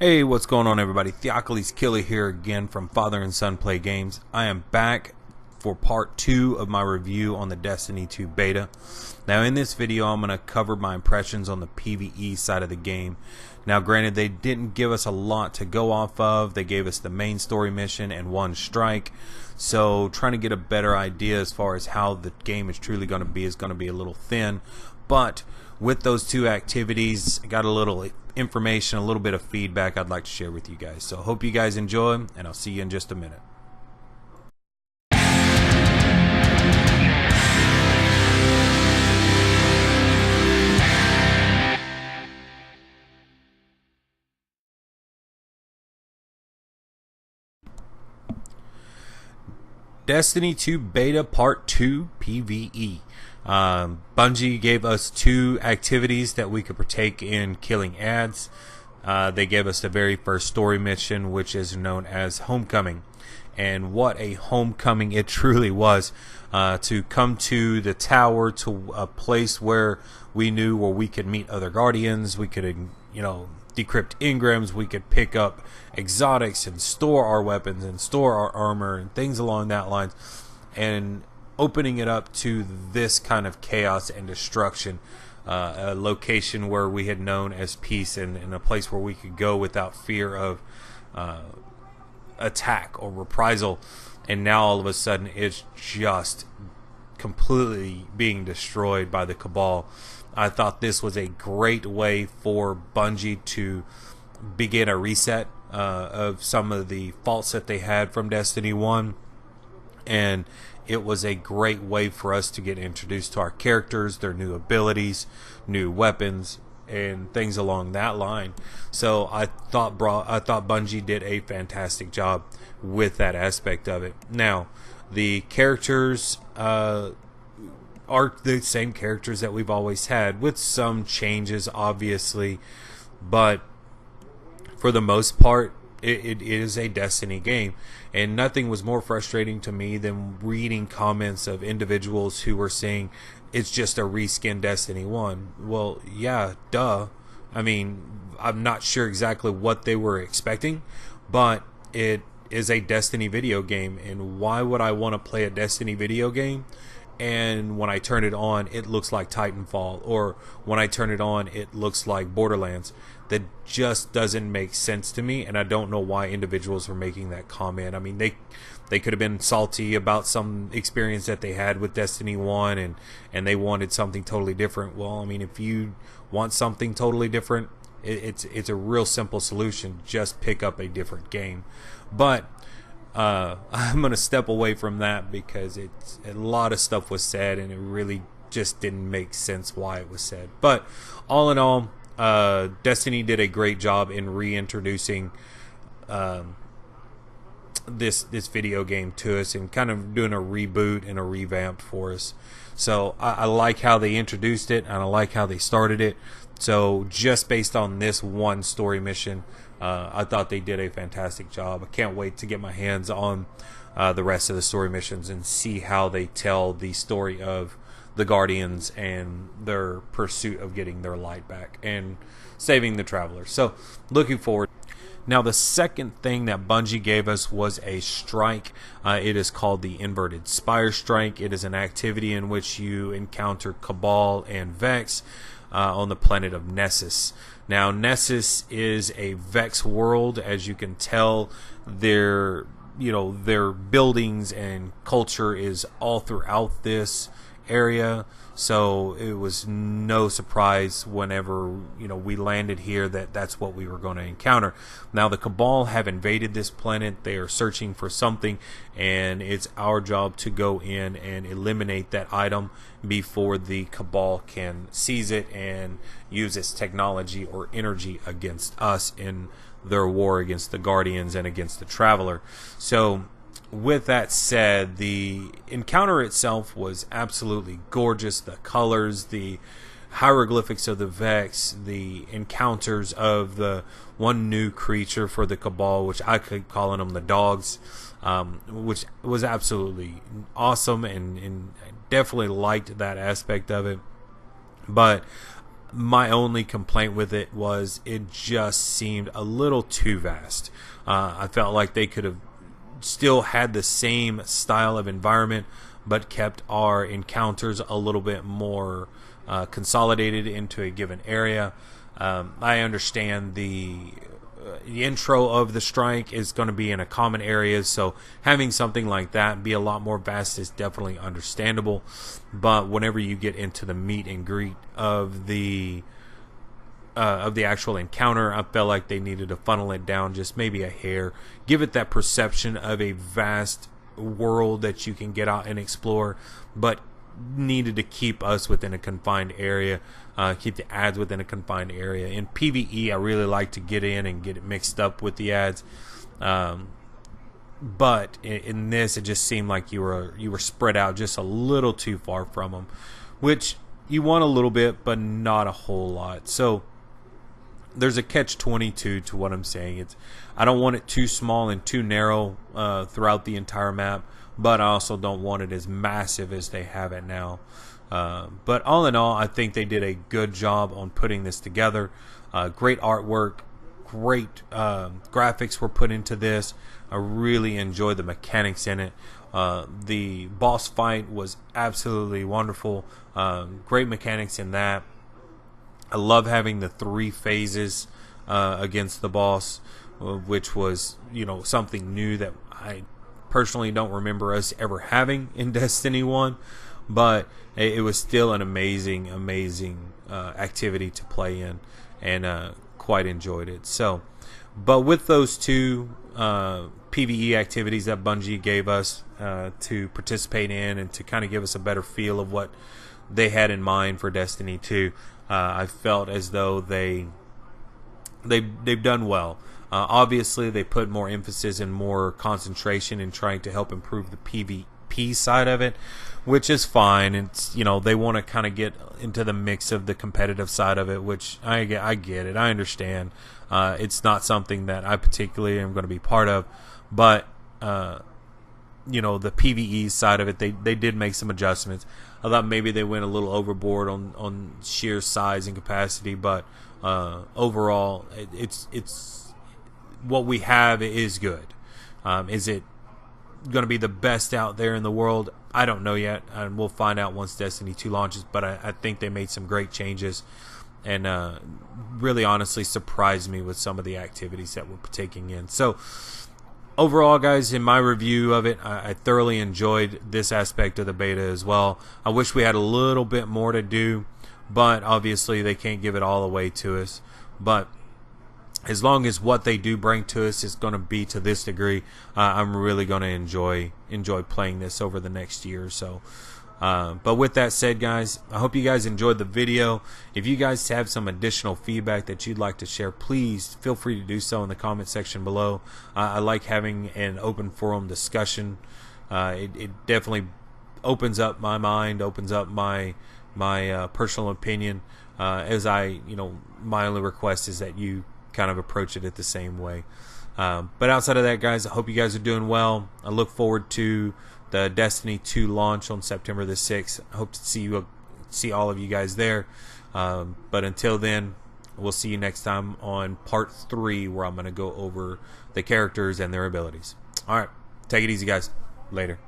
Hey, what's going on, everybody? Theocles Killer here again from Father and Son Play Games. I am back for part 2 of my review on the Destiny 2 beta. Now, in this video, I'm going to cover my impressions on the PvE side of the game. Now, granted, they didn't give us a lot to go off of. They gave us the main story mission and one strike. So, trying to get a better idea as far as how the game is truly going to be is going to be a little thin. But with those two activities, I got a little information, a little bit of feedback I'd like to share with you guys. So hope you guys enjoy, and I'll see you in just a minute. Destiny 2 Beta Part 2 PvE. Bungie gave us 2 activities that we could partake in killing ads. They gave us the very first story mission, which is known as Homecoming. And what a homecoming it truly was, to come to the tower, to a place where we knew where we could meet other Guardians. We could, decrypt engrams, we could pick up exotics and store our weapons and store our armor and things along that lines, and opening it up to this kind of chaos and destruction, a location where we had known as peace, and a place where we could go without fear of attack or reprisal, and now all of a sudden it's just completely being destroyed by the Cabal. I thought this was a great way for Bungie to begin a reset of some of the faults that they had from Destiny 1, and it was a great way for us to get introduced to our characters, their new abilities, new weapons, and things along that line. So I thought Bungie did a fantastic job with that aspect of it. Now, the characters are the same characters that we've always had, with some changes, obviously, but for the most part, it is a Destiny game. And nothing was more frustrating to me than reading comments of individuals who were saying it's just a reskin Destiny 1. Well, yeah, duh. I mean, I'm not sure exactly what they were expecting, but it is a Destiny video game, and why would I want to play a Destiny video game and when I turn it on it looks like Titanfall, or when I turn it on it looks like Borderlands? That just doesn't make sense to me, and I don't know why individuals were making that comment. I mean, they could have been salty about some experience that they had with Destiny 1, and they wanted something totally different. Well, I mean, if you want something totally different, it's a real simple solution. Just pick up a different game. But I'm going to step away from that because a lot of stuff was said, and it really just didn't make sense why it was said. But all in all, Destiny did a great job in reintroducing this video game to us, and kind of doing a reboot and a revamp for us. So I like how they introduced it, and I like how they started it. So just based on this one story mission, I thought they did a fantastic job. I can't wait to get my hands on the rest of the story missions and see how they tell the story of the Guardians and their pursuit of getting their light back and saving the Travelers. So looking forward. Now, the second thing that Bungie gave us was a strike. It is called the Inverted Spire Strike. It is an activity in which you encounter Cabal and Vex on the planet of Nessus. Now, Nessus is a Vex world. As you can tell, their buildings and culture is all throughout this area. So it was no surprise whenever we landed here that that's what we were going to encounter. Now, the Cabal have invaded this planet. They are searching for something, and it's our job to go in and eliminate that item before the Cabal can seize it and use its technology or energy against us in their war against the Guardians and against the Traveler. So with that said, the encounter itself was absolutely gorgeous. The colors, the hieroglyphics of the Vex, the encounters of the one new creature for the Cabal, which I keep calling them the dogs, which was absolutely awesome, and definitely liked that aspect of it. But My only complaint with it was it just seemed a little too vast. I felt like they could have still had the same style of environment, but kept our encounters a little bit more consolidated into a given area. I understand the intro of the strike is going to be in a common area, so having something like that be a lot more vast is definitely understandable. But whenever you get into the meet and greet of the actual encounter, I felt like they needed to funnel it down just maybe a hair, give it that perception of a vast world that you can get out and explore, but needed to keep us within a confined area, keep the ads within a confined area. In PvE, I really like to get in and get it mixed up with the ads, but in this, it just seemed like you were spread out just a little too far from them, which you want a little bit, but not a whole lot. So there's a catch-22 to what I'm saying. I don't want it too small and too narrow throughout the entire map, but I also don't want it as massive as they have it now. But all in all, I think they did a good job on putting this together. Great artwork, great graphics were put into this. I really enjoyed the mechanics in it. The boss fight was absolutely wonderful. Great mechanics in that. I love having the 3 phases against the boss, which was, something new that I personally don't remember us ever having in Destiny 1, but it was still an amazing activity to play in, and quite enjoyed it. So, but with those 2 PvE activities that Bungie gave us to participate in and to kind of give us a better feel of what they had in mind for Destiny 2, I felt as though they've done well. Obviously, they put more emphasis and more concentration in trying to help improve the PvP side of it, which is fine. It's they want to kind of get into the mix of the competitive side of it, which I get it. I understand. It's not something that I particularly am going to be part of, but the PvE side of it, they did make some adjustments. I thought maybe they went a little overboard on sheer size and capacity, but overall, it's what we have is good. Is it going to be the best out there in the world? I don't know yet, and we'll find out once Destiny 2 launches, but I think they made some great changes, and really honestly surprised me with some of the activities that we're taking in. So overall, guys, in my review of it, I thoroughly enjoyed this aspect of the beta as well. I wish we had a little bit more to do, but obviously they can't give it all away to us. But as long as what they do bring to us is going to be to this degree, I'm really going to enjoy playing this over the next year or so. But with that said, guys, I hope you guys enjoyed the video. If you guys have some additional feedback that you'd like to share, please feel free to do so in the comment section below. I like having an open forum discussion. It definitely opens up my mind, opens up my personal opinion. As my only request is that you kind of approach it the same way. But outside of that, guys, I hope you guys are doing well. I look forward to the Destiny 2 launch on September the 6th. I hope to see all of you guys there. But until then, we'll see you next time on part 3, where I'm going to go over the characters and their abilities. Alright, take it easy, guys. Later.